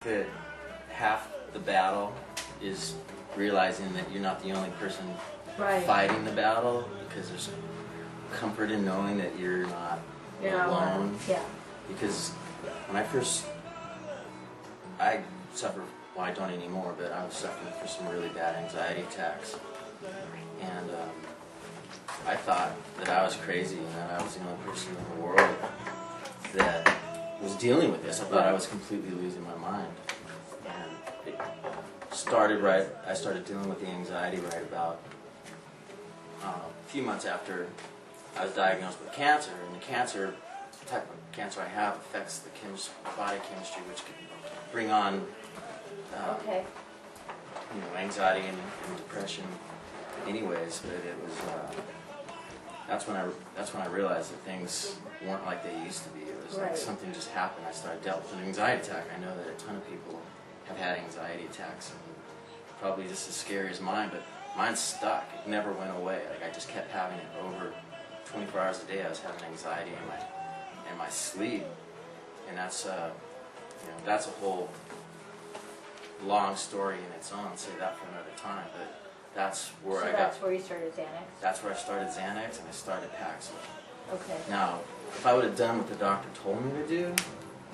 that half the battle is realizing that you're not the only person fighting the battle, because there's comfort in knowing that you're not alone. Yeah. Because when I suffer, well, I don't anymore, but I was suffering for some really bad anxiety attacks. And I thought that I was crazy and that I was the only person in the world that was dealing with this. I thought I was completely losing my mind. And it started I started dealing with the anxiety right about a few months after I was diagnosed with cancer. And the type of cancer I have affects the body chemistry, which could bring on anxiety and depression anyways. But it was that's when I realized that things weren't like they used to be. It was like something just happened. I started dealt with an anxiety attack. I know that a ton of people have had anxiety attacks, and probably just as scary as mine, but mine stuck. It never went away. Like, I just kept having it over 24 hours a day. I was having anxiety in my sleep, and that's that's a whole long story in its own. I'll say that for another time, but that's where that's where you started Xanax? That's where I started Xanax, and I started Paxil. Okay. Now, if I would have done what the doctor told me to do,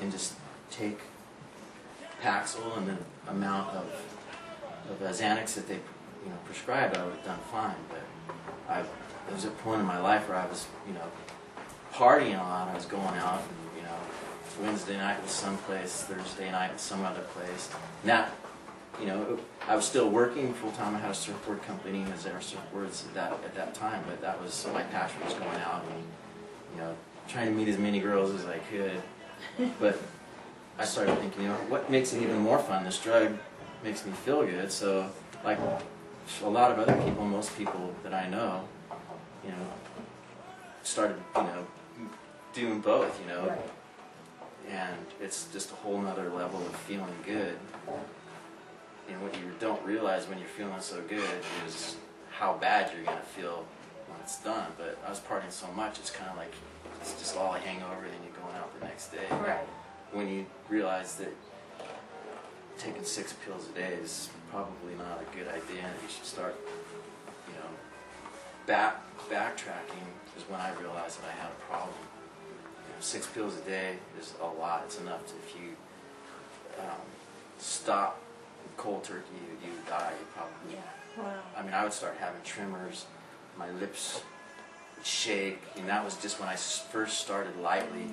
and just take Paxil and the amount of Xanax that they prescribed, I would have done fine. But there was a point in my life where I was partying a lot. I was going out, and Wednesday night was someplace, Thursday night was some other place. Now, I was still working full time. I had a surfboard company, and there were surfboards at that time. But that was my passion, was going out and trying to meet as many girls as I could. But I started thinking, what makes it even more fun? This drug makes me feel good. So, like a lot of other people, most people that I know, started doing both. And it's just a whole nother level of feeling good. And what you don't realize when you're feeling so good is how bad you're going to feel when it's done. But I was partying so much, it's kind of like it's just all a hangover, then you're going out the next day. Right. When you realize that taking 6 pills a day is probably not a good idea, and you should start, backtracking, is when I realized that I had a problem. 6 pills a day is a lot. It's enough to, if you stop cold turkey, you die. You probably. Yeah. Wow. I mean, I would start having tremors. My lips would shake, and that was just when I first started lightly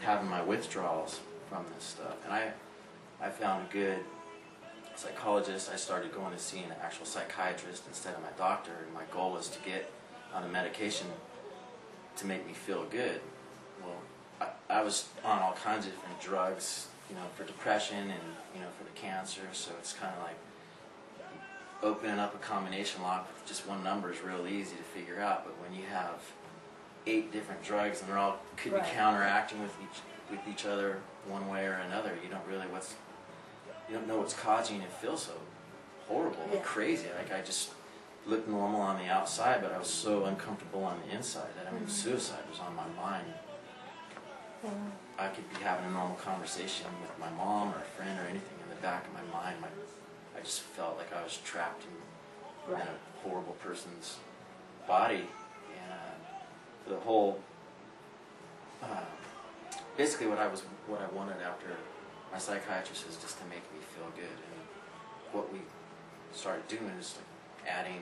having my withdrawals from this stuff. And I found a good psychologist. I started going to see an actual psychiatrist instead of my doctor, and my goal was to get on a medication to make me feel good. Well, I was on all kinds of different drugs, for depression and, for the cancer, so it's kind of like opening up a combination lock with just one number is real easy to figure out, but when you have 8 different drugs and they're all could be counteracting with each other one way or another, you don't know what's causing you to feel so horrible and crazy. Like, I just looked normal on the outside, but I was so uncomfortable on the inside that suicide was on my mind. I could be having a normal conversation with my mom or a friend or anything, in the back of my mind, I just felt like I was trapped in a horrible person's body. And for the whole, basically what I wanted after my psychiatrist was just to make me feel good. And what we started doing is adding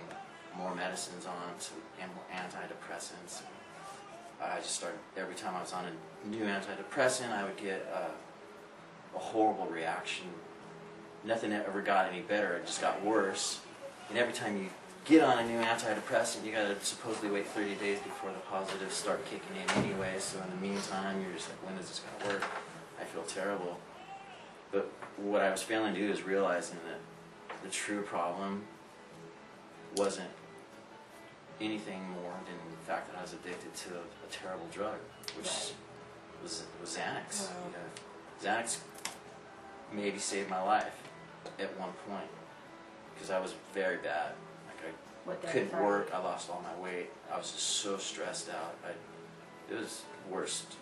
more medicines on, and more antidepressants. I just started, every time I was on a new antidepressant, I would get a horrible reaction. Nothing ever got any better, it just got worse. And every time you get on a new antidepressant, you gotta supposedly wait 30 days before the positives start kicking in anyway, so in the meantime, you're just like, when is this gonna work? I feel terrible. But what I was failing to do is realizing that the true problem wasn't anything more than the fact that I was addicted to a terrible drug, which was Xanax. Xanax maybe saved my life at one point, because I was very bad. Like, I couldn't work. I lost all my weight. I was just so stressed out. It was the worst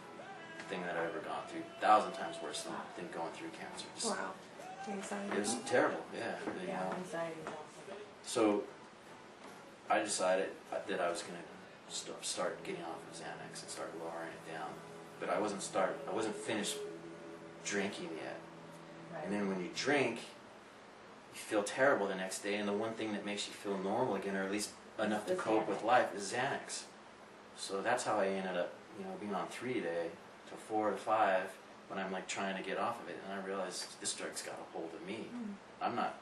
thing that I've ever gone through. 1,000 times worse than going through cancer. Just Anxiety. It was terrible, yeah. You Yeah, know. anxiety is awesome. So I decided that I was going to start getting off of Xanax and start lowering it down. But I wasn't finished drinking yet. Right. And then when you drink, you feel terrible the next day, and the one thing that makes you feel normal again, or at least enough to The cope with Xanax. life, is Xanax. So that's how I ended up, being on 3 today to 4 to 5 when I'm like trying to get off of it, and I realized this drug's got a hold of me. I'm not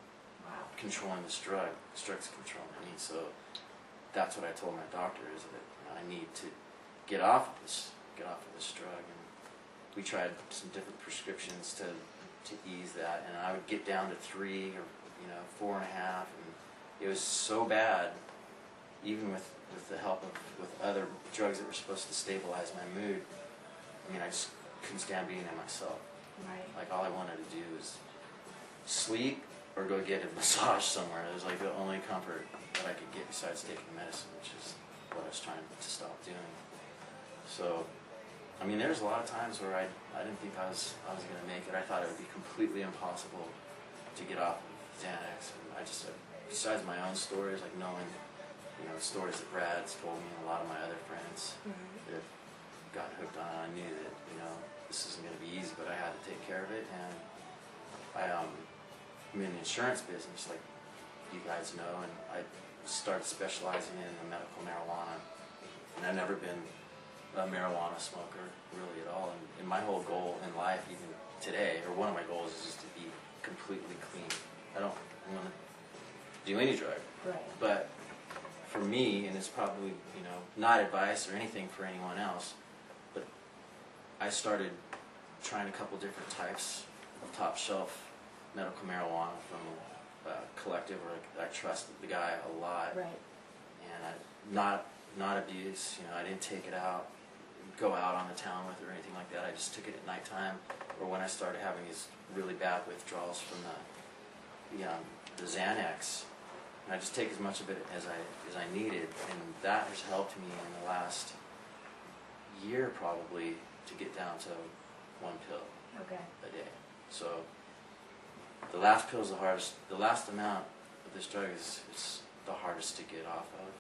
Wow. controlling this drug. This drug's controlling me. So that's what I told my doctor, is that I need to get off of this drug. And we tried some different prescriptions to ease that, and I would get down to 3 or 4.5, and it was so bad, even with the help of with other drugs that were supposed to stabilize my mood. I mean, I just couldn't stand being in myself. Right. Like, all I wanted to do was sleep or go get a massage somewhere. It was like the only comfort that I could get besides taking the medicine, which is what I was trying to stop doing. So, I mean, there's a lot of times where I didn't think I was going to make it. I thought it would be completely impossible to get off of Xanax. And I just, besides my own stories, like knowing, stories that Brad's told me and a lot of my other friends that have gotten hooked on it, I knew that, this isn't going to be easy, but I had to take care of it. And I'm in the insurance business, like you guys know, and I started specializing in the medical marijuana. And I've never been a marijuana smoker really at all. And my whole goal in life, even today, or one of my goals, is just to be completely clean. I don't want to do any drug. Right. But for me, and it's probably, not advice or anything for anyone else, but I started trying a couple different types of top shelf medical marijuana from a collective where I trusted the guy a lot. Right. And not abuse, I didn't take it out, go out on the town with it or anything like that. I just took it at nighttime, or when I started having these really bad withdrawals from the Xanax. And I just take as much of it as I needed, and that has helped me in the last year probably to get down to 1 pill Okay. a day. So the last pill is the hardest. The last amount of this drug is the hardest to get off of.